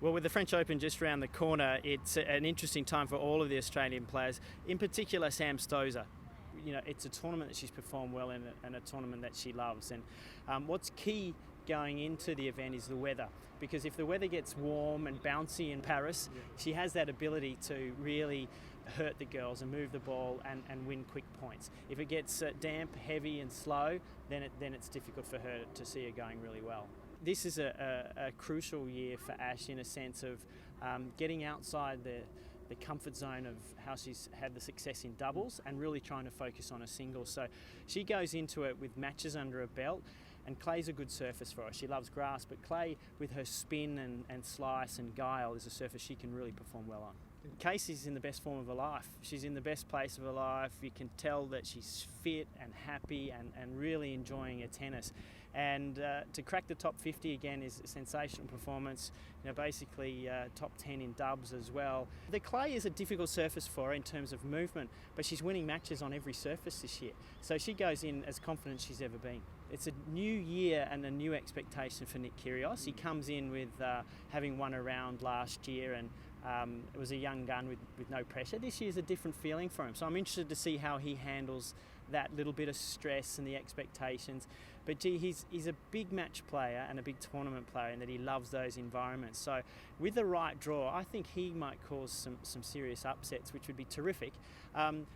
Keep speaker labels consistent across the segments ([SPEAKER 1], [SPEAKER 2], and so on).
[SPEAKER 1] Well, with the French Open just around the corner, it's an interesting time for all of the Australian players, in particular Sam Stosur. It's a tournament that she's performed well in and a tournament that she loves. And what's key going into the event is the weather, because if the weather gets warm and bouncy in Paris, she has that ability to really hurt the girls and move the ball and win quick points. If it gets damp, heavy and slow, then it's difficult for her to see her going really well. This is a crucial year for Ash in a sense of getting outside the comfort zone of how she's had the success in doubles and really trying to focus on a singles. So she goes into it with matches under her belt, and clay's a good surface for her. She loves grass, but clay with her spin and slice and guile is a surface she can really perform well on. Casey's in the best form of her life. She's in the best place of her life. You can tell that she's fit and happy and really enjoying her tennis. And to crack the top 50 again is a sensational performance. Basically top 10 in dubs as well. The clay is a difficult surface for her in terms of movement, but she's winning matches on every surface this year. So she goes in as confident as she's ever been. It's a new year and a new expectation for Nick Kyrgios. He comes in with having won a round last year, and it was a young gun with no pressure. This year's a different feeling for him. So I'm interested to see how he handles that little bit of stress and the expectations. But he's a big match player and a big tournament player, and that he loves those environments. So with the right draw, I think he might cause some serious upsets, which would be terrific.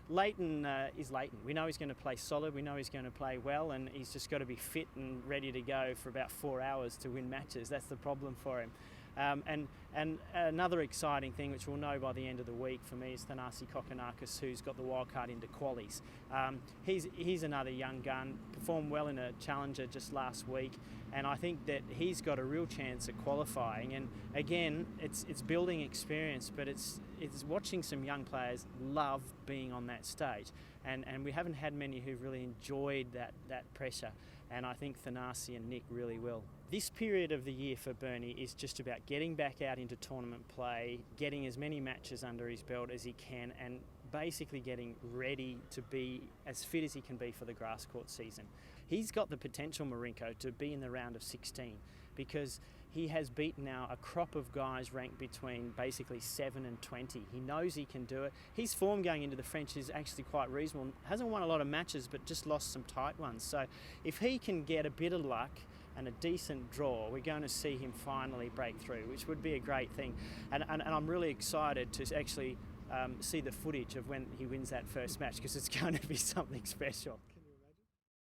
[SPEAKER 1] Leighton is Leighton. We know he's going to play solid. We know he's going to play well, and he's just got to be fit and ready to go for about 4 hours to win matches. That's the problem for him. And another exciting thing, which we'll know by the end of the week for me, is Thanasi Kokkinakis, who's got the wild card into qualies. He's another young gun, performed well in a challenger just last week, and I think that he's got a real chance at qualifying. And again, it's building experience, but it's watching some young players love being on that stage, and we haven't had many who've really enjoyed that pressure, and I think Thanasi and Nick really will. This period of the year for Bernie is just about getting back out into tournament play, getting as many matches under his belt as he can, and basically getting ready to be as fit as he can be for the grass court season. He's got the potential, Marinko, to be in the round of 16, because he has beaten now a crop of guys ranked between basically 7 and 20. He knows he can do it. His form going into the French is actually quite reasonable. Hasn't won a lot of matches, but just lost some tight ones. So if he can get a bit of luck and a decent draw, we're going to see him finally break through, which would be a great thing. And I'm really excited to actually see the footage of when he wins that first match, because it's going to be something special.